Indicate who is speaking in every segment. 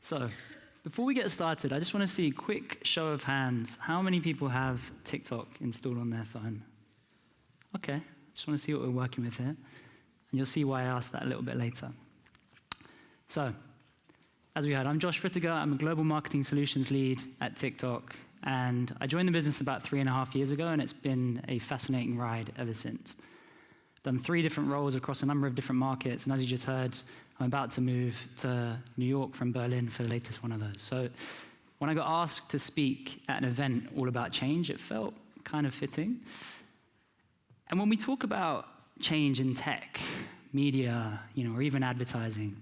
Speaker 1: So, before we get started, I just want to see a quick show of hands. How many people have TikTok installed on their phone? Okay, just want to see what we're working with here. And you'll see why I asked that a little bit later. So, as we heard, I'm Josh Fruttiger. I'm a global marketing solutions lead at TikTok. And I joined the business about 3.5 years ago, and it's been a fascinating ride ever since. Done 3 different roles across a number of different markets, and as you just heard, I'm about to move to New York from Berlin for the latest one of those. So when I got asked to speak at an event all about change, it felt kind of fitting. And when we talk about change in tech, media, or even advertising,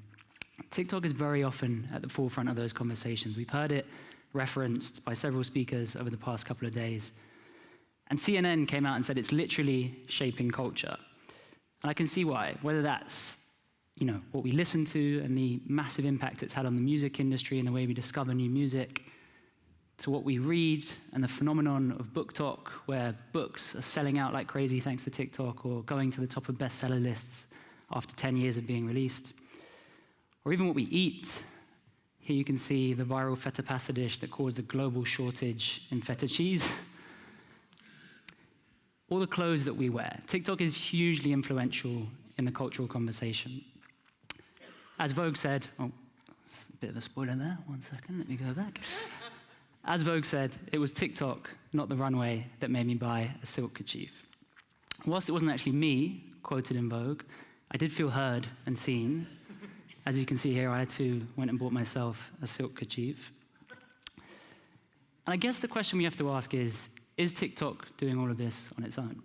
Speaker 1: TikTok is very often at the forefront of those conversations. We've heard it referenced by several speakers over the past couple of days. And CNN came out and said it's literally shaping culture. And I can see why, whether that's what we listen to and the massive impact it's had on the music industry and the way we discover new music, to what we read and the phenomenon of BookTok, where books are selling out like crazy thanks to TikTok or going to the top of bestseller lists after 10 years of being released. Or even what we eat. Here you can see the viral feta pasta dish that caused a global shortage in feta cheese. All the clothes that we wear. TikTok is hugely influential in the cultural conversation. As Vogue said, a bit of a spoiler there, 1 second, let me go back. As Vogue said, it was TikTok, not the runway, that made me buy a silk kerchief. Whilst it wasn't actually me quoted in Vogue, I did feel heard and seen. As you can see here, I too went and bought myself a silk kerchief. And I guess the question we have to ask is TikTok doing all of this on its own?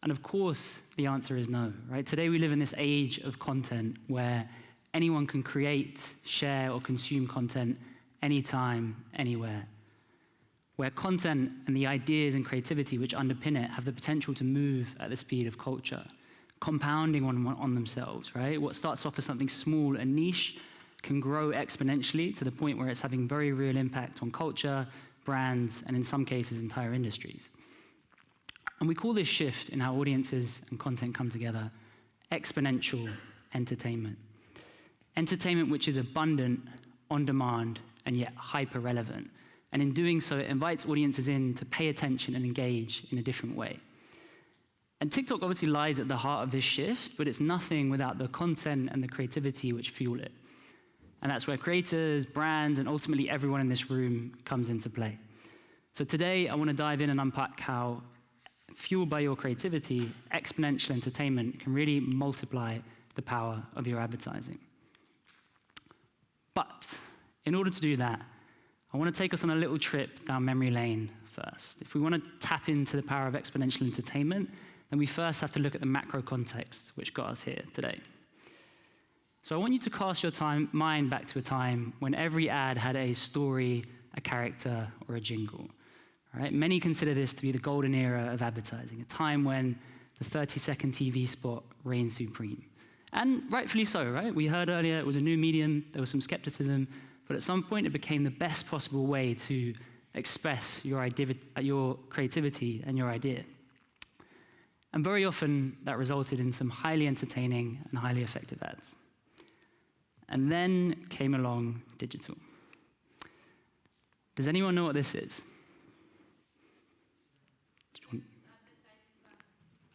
Speaker 1: And of course, the answer is no, right? Today we live in this age of content where anyone can create, share, or consume content anytime, anywhere. Where content and the ideas and creativity which underpin it have the potential to move at the speed of culture, compounding on themselves, right? What starts off as something small and niche can grow exponentially to the point where it's having very real impact on culture, brands, and in some cases, entire industries. And we call this shift in how audiences and content come together exponential entertainment. Entertainment which is abundant, on demand, and yet hyper-relevant. And in doing so, it invites audiences in to pay attention and engage in a different way. And TikTok obviously lies at the heart of this shift, but it's nothing without the content and the creativity which fuel it. And that's where creators, brands, and ultimately everyone in this room comes into play. So today, I want to dive in and unpack how, fueled by your creativity, exponential entertainment can really multiply the power of your advertising. But in order to do that, I want to take us on a little trip down memory lane first. If we want to tap into the power of exponential entertainment, then we first have to look at the macro context which got us here today. So I want you to cast your mind back to a time when every ad had a story, a character, or a jingle. All right? Many consider this to be the golden era of advertising, a time when the 30-second TV spot reigned supreme. And rightfully so, right? We heard earlier it was a new medium, there was some skepticism, but at some point it became the best possible way to express your creativity and your idea. And very often that resulted in some highly entertaining and highly effective ads. And then came along digital. Does anyone know what this is?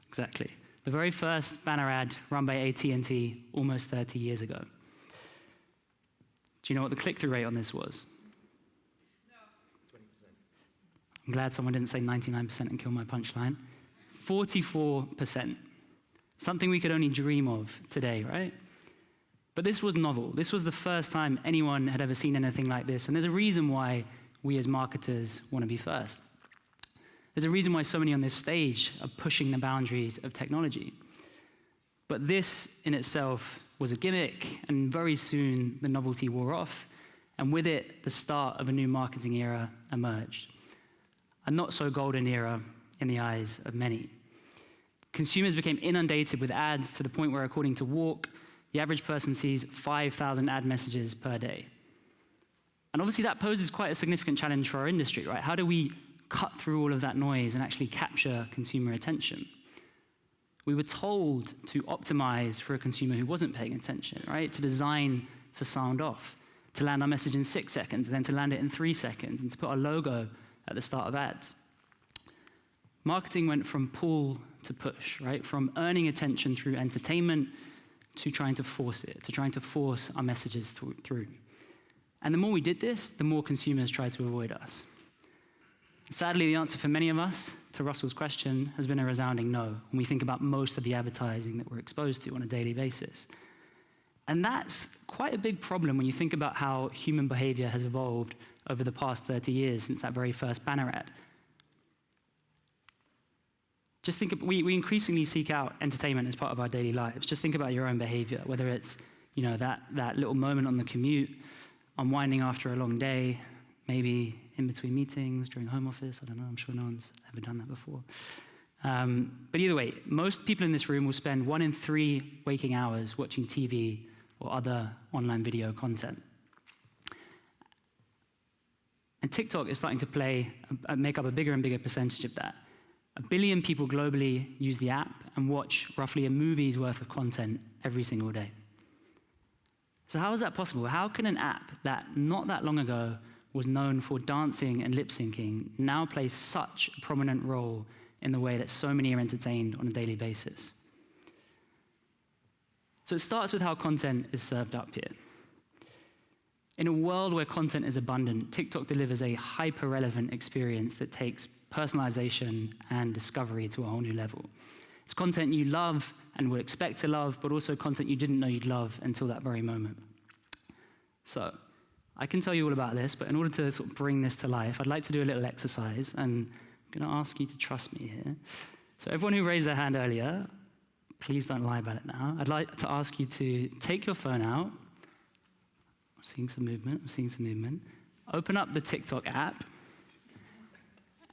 Speaker 1: Exactly. The very first banner ad run by AT&T almost 30 years ago. Do you know what the click-through rate on this was?
Speaker 2: No. 20%.
Speaker 1: I'm glad someone didn't say 99% and kill my punchline. 44%. Something we could only dream of today, right? But this was novel. This was the first time anyone had ever seen anything like this. And there's a reason why we as marketers want to be first. There's a reason why so many on this stage are pushing the boundaries of technology. But this in itself was a gimmick, and very soon the novelty wore off, and with it, the start of a new marketing era emerged. A not so golden era in the eyes of many. Consumers became inundated with ads to the point where, according to Walk, the average person sees 5,000 ad messages per day. And obviously that poses quite a significant challenge for our industry, right? How do we cut through all of that noise and actually capture consumer attention? We were told to optimize for a consumer who wasn't paying attention, right? To design for sound off, to land our message in 6 seconds, and then to land it in 3 seconds, and to put our logo at the start of ads. Marketing went from pull to push, right? From earning attention through entertainment to trying to force it, to trying to force our messages through. And the more we did this, the more consumers tried to avoid us. Sadly, the answer for many of us to Russell's question has been a resounding no when we think about most of the advertising that we're exposed to on a daily basis. And that's quite a big problem when you think about how human behavior has evolved over the past 30 years since that very first banner ad. Just think, we increasingly seek out entertainment as part of our daily lives. Just think about your own behavior, whether it's that little moment on the commute, unwinding after a long day, maybe in between meetings, during home office, I don't know, I'm sure no one's ever done that before. But either way, most people in this room will spend 1 in 3 waking hours watching TV or other online video content. And TikTok is starting to make up a bigger and bigger percentage of that. 1 billion people globally use the app and watch roughly a movie's worth of content every single day. So how is that possible? How can an app that not that long ago was known for dancing and lip syncing now play such a prominent role in the way that so many are entertained on a daily basis? So it starts with how content is served up here. In a world where content is abundant, TikTok delivers a hyper-relevant experience that takes personalization and discovery to a whole new level. It's content you love and would expect to love, but also content you didn't know you'd love until that very moment. So, I can tell you all about this, but in order to sort of bring this to life, I'd like to do a little exercise, and I'm going to ask you to trust me here. So everyone who raised their hand earlier, please don't lie about it now. I'd like to ask you to take your phone out. I'm seeing some movement. Open up the TikTok app.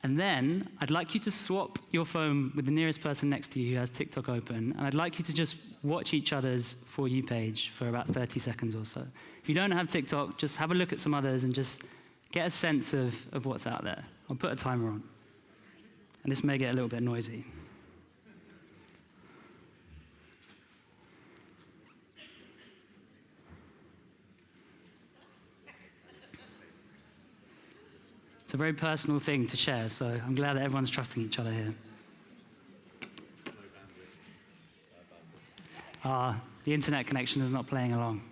Speaker 1: And then I'd like you to swap your phone with the nearest person next to you who has TikTok open. And I'd like you to just watch each other's For You page for about 30 seconds or so. If you don't have TikTok, just have a look at some others and just get a sense of what's out there. I'll put a timer on. And this may get a little bit noisy. It's a very personal thing to share, so I'm glad that everyone's trusting each other here. The internet connection is not playing along.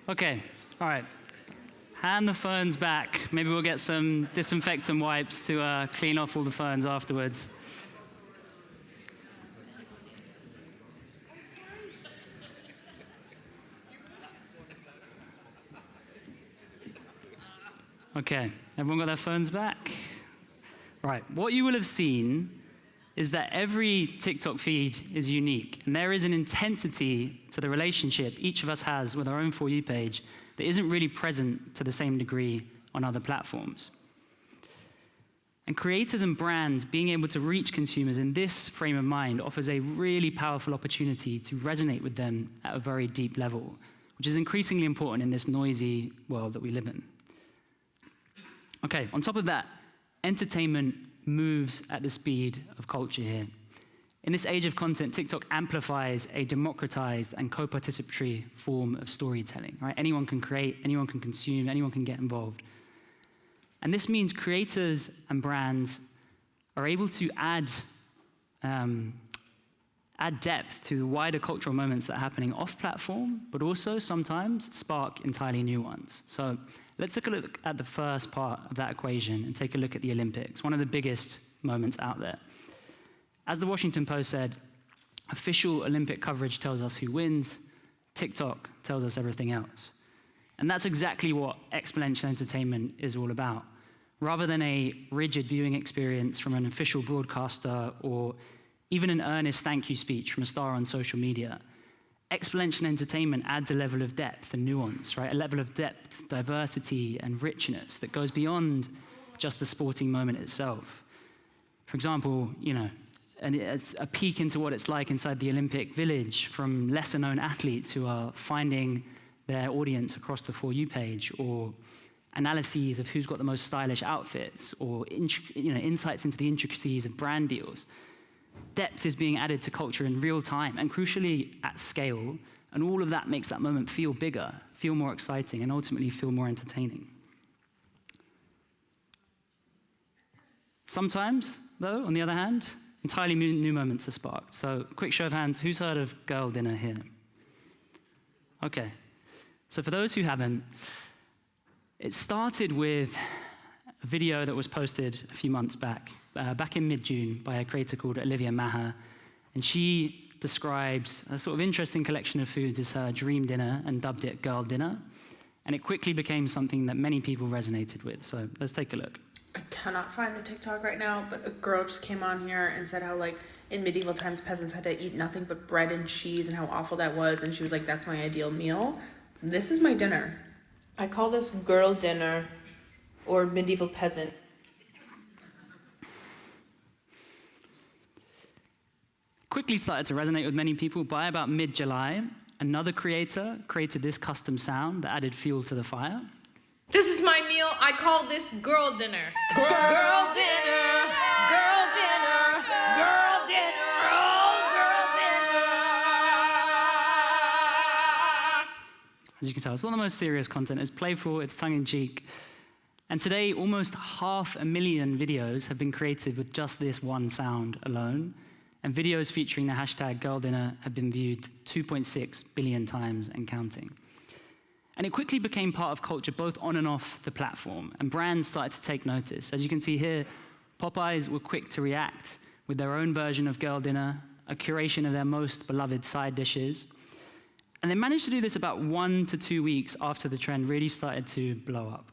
Speaker 1: Okay, all right. Hand the phones back. Maybe we'll get some disinfectant wipes to clean off all the phones afterwards. Okay, everyone got their phones back? Right, what you will have seen is that every TikTok feed is unique, and there is an intensity to the relationship each of us has with our own For You page that isn't really present to the same degree on other platforms. And creators and brands being able to reach consumers in this frame of mind offers a really powerful opportunity to resonate with them at a very deep level, which is increasingly important in this noisy world that we live in. Okay, on top of that, entertainment moves at the speed of culture here. In this age of content, TikTok amplifies a democratized and co-participatory form of storytelling, right? Anyone can create, anyone can consume, anyone can get involved. And this means creators and brands are able to add depth to the wider cultural moments that are happening off-platform, but also sometimes spark entirely new ones. So let's take a look at the first part of that equation and take a look at the Olympics, one of the biggest moments out there. As the Washington Post said, official Olympic coverage tells us who wins, TikTok tells us everything else. And that's exactly what exponential entertainment is all about. Rather than a rigid viewing experience from an official broadcaster or even an earnest thank you speech from a star on social media. Experiential entertainment adds a level of depth and nuance, right? A level of depth, diversity, and richness that goes beyond just the sporting moment itself. For example, and it's a peek into what it's like inside the Olympic Village from lesser-known athletes who are finding their audience across the For You page, or analyses of who's got the most stylish outfits, or insights into the intricacies of brand deals. Depth is being added to culture in real time, and crucially at scale, and all of that makes that moment feel bigger, feel more exciting, and ultimately feel more entertaining. Sometimes, though, on the other hand, entirely new moments are sparked. So, quick show of hands, who's heard of Girl Dinner here? Okay. So for those who haven't, it started with a video that was posted a few months back in mid-June, by a creator called Olivia Maher. And she describes a sort of interesting collection of foods as her dream dinner and dubbed it Girl Dinner. And it quickly became something that many people resonated with. So let's take a look.
Speaker 3: I cannot find the TikTok right now, but a girl just came on here and said how, like, in medieval times, peasants had to eat nothing but bread and cheese and how awful that was. And she was like, that's my ideal meal. This is my dinner. I call this girl dinner or medieval peasant.
Speaker 1: Quickly started to resonate with many people. By about mid-July, another creator created this custom sound that added fuel to the fire.
Speaker 2: This is my meal. I call this girl dinner. Girl dinner. Girl dinner. Girl dinner. Oh, girl dinner.
Speaker 1: As you can tell, it's not the most serious content. It's playful, it's tongue-in-cheek. And today, almost 500,000 videos have been created with just this one sound alone. And videos featuring the hashtag Girl Dinner have been viewed 2.6 billion times and counting. And it quickly became part of culture both on and off the platform, and brands started to take notice. As you can see here, Popeyes were quick to react with their own version of Girl Dinner, a curation of their most beloved side dishes. And they managed to do this about 1 to 2 weeks after the trend really started to blow up.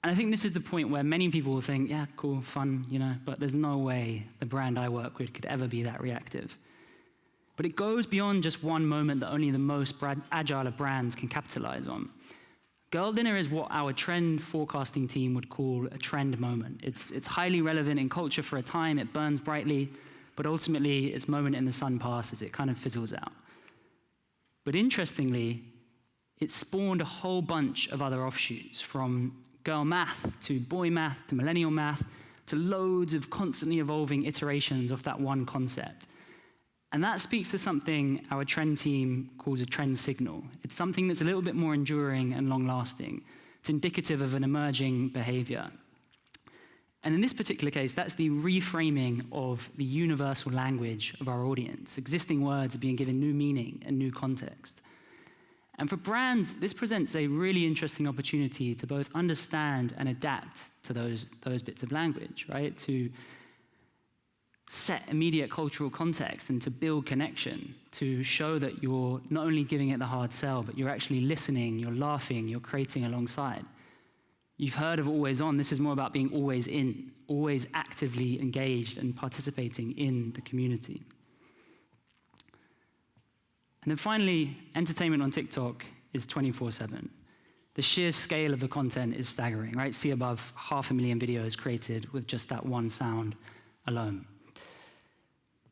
Speaker 1: And I think this is the point where many people will think, yeah, cool, fun, but there's no way the brand I work with could ever be that reactive. But it goes beyond just one moment that only the most agile of brands can capitalize on. Girl Dinner is what our trend forecasting team would call a trend moment. It's highly relevant in culture for a time, it burns brightly, but ultimately its moment in the sun passes, it kind of fizzles out. But interestingly, it spawned a whole bunch of other offshoots, from girl math to boy math to millennial math to loads of constantly evolving iterations of that one concept. And that speaks to something our trend team calls a trend signal. It's something that's a little bit more enduring and long-lasting. It's indicative of an emerging behavior. And in this particular case, that's the reframing of the universal language of our audience. Existing words are being given new meaning and new context. And for brands, this presents a really interesting opportunity to both understand and adapt to those bits of language, right? To set immediate cultural context and to build connection, to show that you're not only giving it the hard sell, but you're actually listening, you're laughing, you're creating alongside. You've heard of always on. This is more about being always in, always actively engaged and participating in the community. And then finally, entertainment on TikTok is 24/7. The sheer scale of the content is staggering, right? See above 500,000 videos created with just that one sound alone.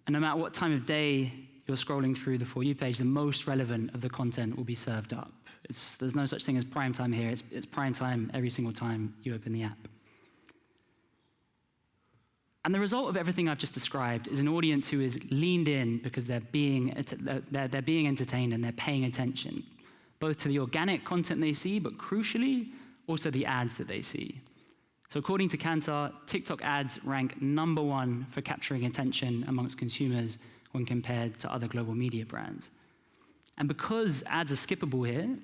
Speaker 1: And no matter what time of day you're scrolling through the For You page, the most relevant of the content will be served up. There's no such thing as prime time here. It's prime time every single time you open the app. And the result of everything I've just described is an audience who is leaned in because they're being entertained and they're paying attention, both to the organic content they see, but crucially, also the ads that they see. So according to Kantar, TikTok ads rank #1 for capturing attention amongst consumers when compared to other global media brands. And because ads are skippable here,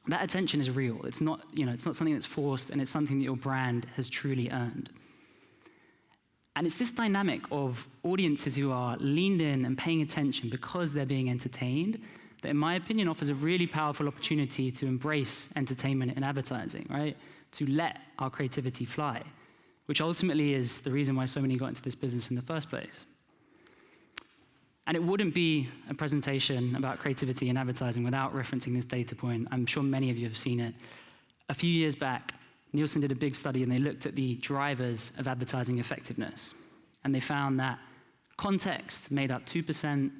Speaker 1: that attention is real. It's not something that's forced, and it's something that your brand has truly earned. And it's this dynamic of audiences who are leaned in and paying attention because they're being entertained that, in my opinion, offers a really powerful opportunity to embrace entertainment in advertising, right? To let our creativity fly, which ultimately is the reason why so many got into this business in the first place. And it wouldn't be a presentation about creativity and advertising without referencing this data point. I'm sure many of you have seen it. A few years back, Nielsen did a big study and they looked at the drivers of advertising effectiveness. And they found that context made up 2%,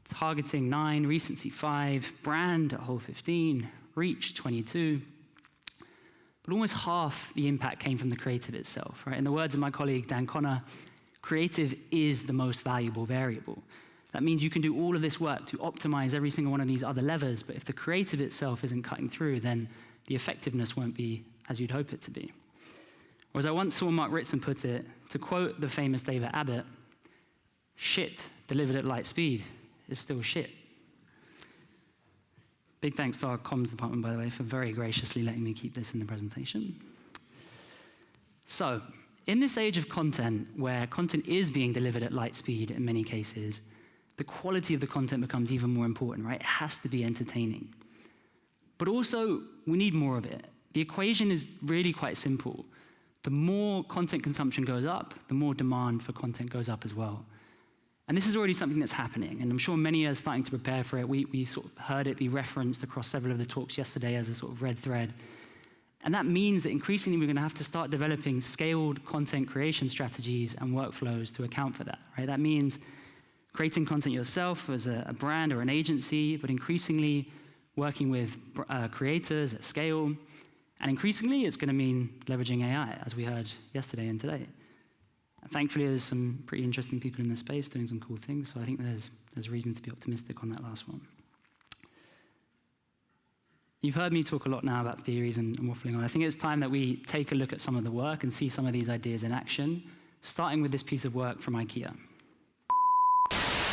Speaker 1: targeting 9%, recency 5%, brand a whole 15%, reach 22%. But almost half the impact came from the creative itself, right? In the words of my colleague Dan Connor, creative is the most valuable variable. That means you can do all of this work to optimize every single one of these other levers, but if the creative itself isn't cutting through, then the effectiveness won't be as you'd hope it to be. Or as I once saw Mark Ritson put it, to quote the famous David Abbott, shit delivered at light speed is still shit. Big thanks to our comms department, by the way, for very graciously letting me keep this in the presentation. So, in this age of content, where content is being delivered at light speed in many cases, the quality of the content becomes even more important, right? It has to be entertaining. But also, we need more of it. The equation is really quite simple. The more content consumption goes up, the more demand for content goes up as well. And this is already something that's happening, and I'm sure many are starting to prepare for it. We sort of heard it be referenced across several of the talks yesterday as a sort of red thread. And that means that increasingly we're going to have to start developing scaled content creation strategies and workflows to account for that, right? That means creating content yourself as a brand or an agency, but increasingly working with creators at scale. And increasingly, it's going to mean leveraging AI, as we heard yesterday and today. Thankfully, there's some pretty interesting people in this space doing some cool things, so I think there's reason to be optimistic on that last one. You've heard me talk a lot now about theories and waffling on. I think it's time that we take a look at some of the work and see some of these ideas in action, starting with this piece of work from IKEA.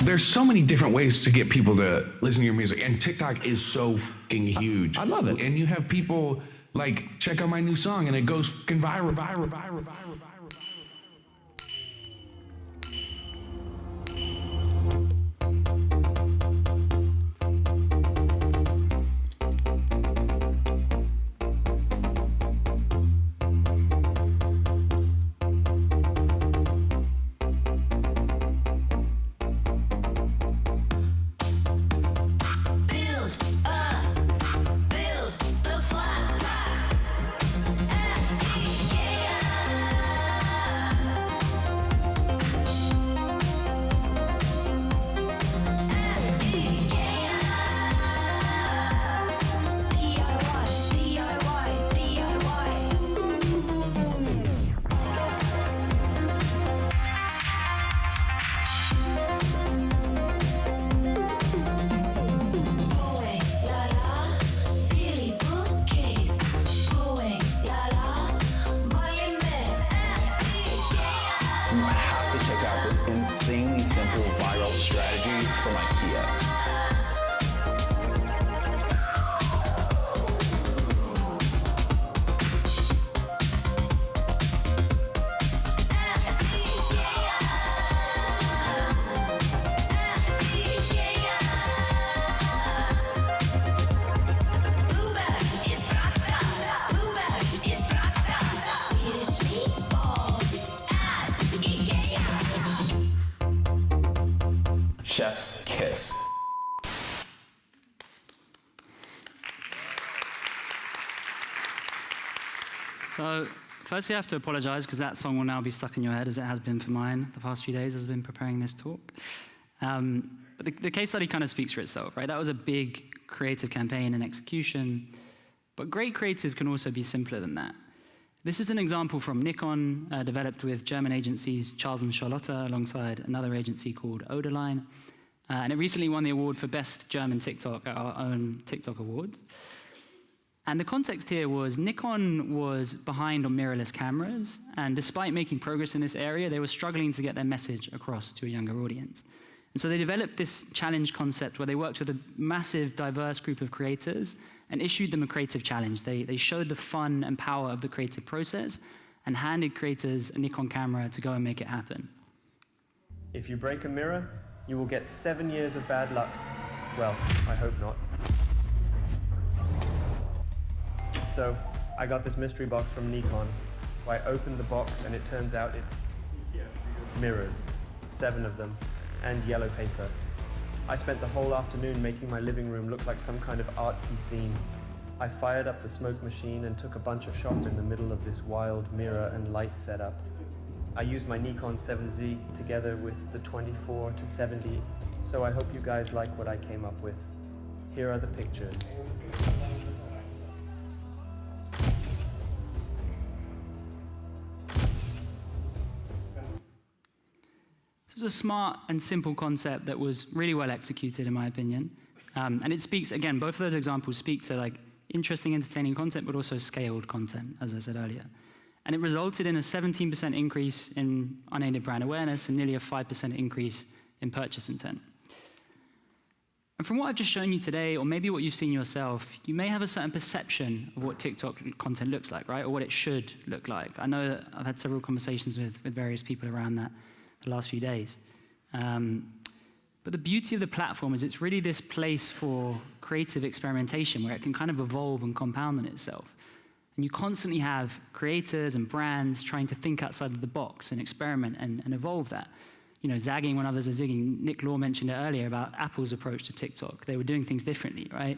Speaker 4: There's so many different ways to get people to listen to your music, and TikTok is so fucking huge.
Speaker 5: I love it.
Speaker 4: And you have people like, check out my new song, and it goes fucking viral, viral, viral, viral, viral.
Speaker 5: Insanely simple viral strategy from IKEA. Chef's kiss.
Speaker 1: So, firstly, I have to apologize because that song will now be stuck in your head, as it has been for mine the past few days as I've been preparing this talk. But the case study kind of speaks for itself, right? That was a big creative campaign and execution, but great creative can also be simpler than that. This is an example from Nikon, developed with German agencies Charles and Charlotte alongside another agency called Oderline. And it recently won the award for Best German TikTok at our own TikTok Awards. And the context here was Nikon was behind on mirrorless cameras, and despite making progress in this area, they were struggling to get their message across to a younger audience. And so they developed this challenge concept where they worked with a massive, diverse group of creators and issued them a creative challenge. They showed the fun and power of the creative process and handed creators a Nikon camera to go and make it happen.
Speaker 6: If you break a mirror, you will get 7 years of bad luck. Well, I hope not. So, I got this mystery box from Nikon. I opened the box and it turns out it's mirrors, 7 of them. and yellow paper. I spent the whole afternoon making my living room look like some kind of artsy scene. I fired up the smoke machine and took a bunch of shots in the middle of this wild mirror and light setup. I used my Nikon 7Z together with the 24 to 70, so I hope you guys like what I came up with. Here are the pictures.
Speaker 1: This is a smart and simple concept that was really well executed, in my opinion. And it speaks, again, both of those examples speak to like interesting, entertaining content, but also scaled content, as I said earlier. And it resulted in a 17% increase in unaided brand awareness and nearly a 5% increase in purchase intent. And from what I've just shown you today, or maybe what you've seen yourself, you may have a certain perception of what TikTok content looks like, right? Or what it should look like. I know that I've had several conversations with various people around that the last few days. But the beauty of the platform is it's really this place for creative experimentation where it can kind of evolve and compound on itself. And you constantly have creators and brands trying to think outside of the box and experiment and evolve that. You know, zagging when others are zigging. Nick Law mentioned it earlier about Apple's approach to TikTok. They were doing things differently, right?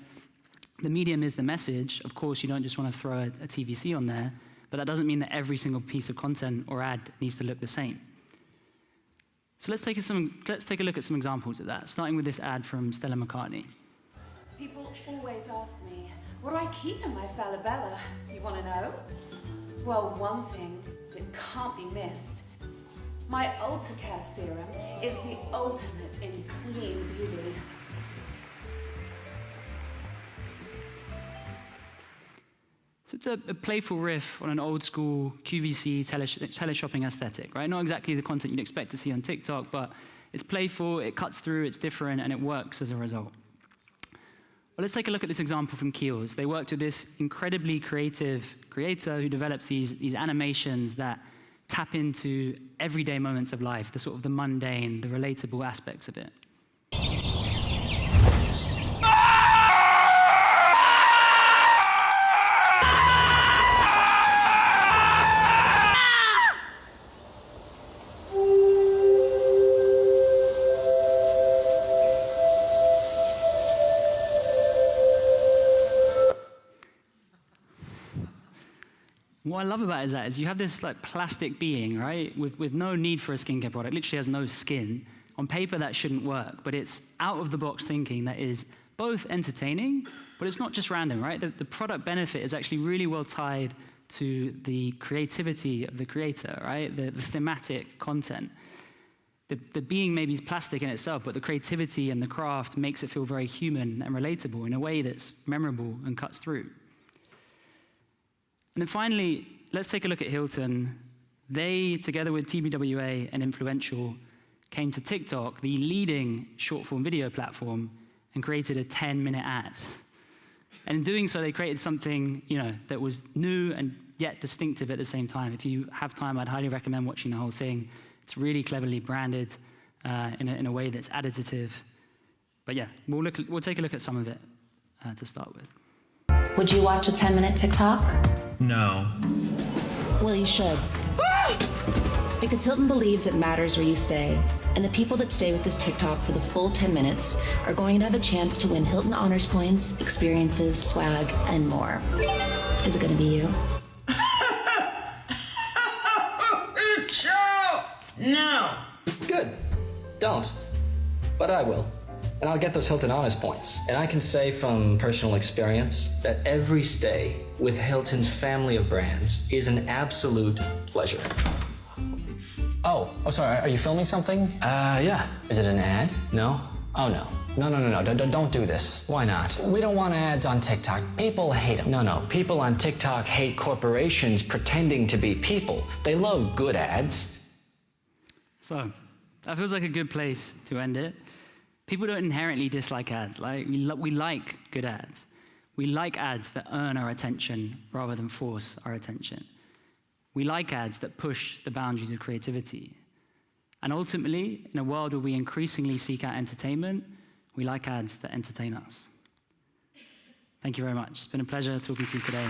Speaker 1: The medium is the message. Of course, you don't just want to throw a TVC on there, but that doesn't mean that every single piece of content or ad needs to look the same. So let's take a look at some examples of that, starting with this ad from Stella McCartney.
Speaker 7: People always ask me, what do I keep in my Falabella? You want to know? Well, one thing that can't be missed. My Ultracare serum is the ultimate in clean beauty.
Speaker 1: So it's a playful riff on an old school QVC teleshopping aesthetic, right? Not exactly the content you'd expect to see on TikTok, but it's playful, it cuts through, it's different, and it works as a result. Well, let's take a look at this example from Kiehl's. They worked with this incredibly creative creator who develops these animations that tap into everyday moments of life, the sort of the mundane, the relatable aspects of it. What I love about it is you have this like plastic being, right, with no need for a skincare product, literally has no skin. On paper, that shouldn't work, but it's out-of-the-box thinking that is both entertaining, but it's not just random, right? The product benefit is actually really well tied to the creativity of the creator, right? The thematic content. The being maybe is plastic in itself, but the creativity and the craft makes it feel very human and relatable in a way that's memorable and cuts through. And then finally, let's take a look at Hilton. They, together with TBWA and Influential, came to TikTok, the leading short-form video platform, and created a 10-minute ad. And in doing so, they created something, that was new and yet distinctive at the same time. If you have time, I'd highly recommend watching the whole thing. It's really cleverly branded in a way that's additive. But yeah, we'll take a look at some of it to start with.
Speaker 8: Would you watch a 10-minute TikTok?
Speaker 9: No.
Speaker 8: Well, you should. Because Hilton believes it matters where you stay. And the people that stay with this TikTok for the full 10 minutes are going to have a chance to win Hilton Honors Points, experiences, swag, and more. Is it going to be you?
Speaker 9: No.
Speaker 10: Good. Don't. But I will. And I'll get those Hilton Honors Points. And I can say from personal experience that every stay with Hilton's family of brands is an absolute pleasure.
Speaker 11: Oh, sorry, are you filming something?
Speaker 10: Yeah.
Speaker 11: Is it an ad?
Speaker 10: No?
Speaker 11: Oh, no. No, don't do this.
Speaker 10: Why not?
Speaker 11: We don't want ads on TikTok. People hate them.
Speaker 10: No, people on TikTok hate corporations pretending to be people. They love good ads.
Speaker 1: So, that feels like a good place to end it. People don't inherently dislike ads. Like we like good ads. We like ads that earn our attention rather than force our attention. We like ads that push the boundaries of creativity. And ultimately, in a world where we increasingly seek out entertainment, we like ads that entertain us. Thank you very much. It's been a pleasure talking to you today.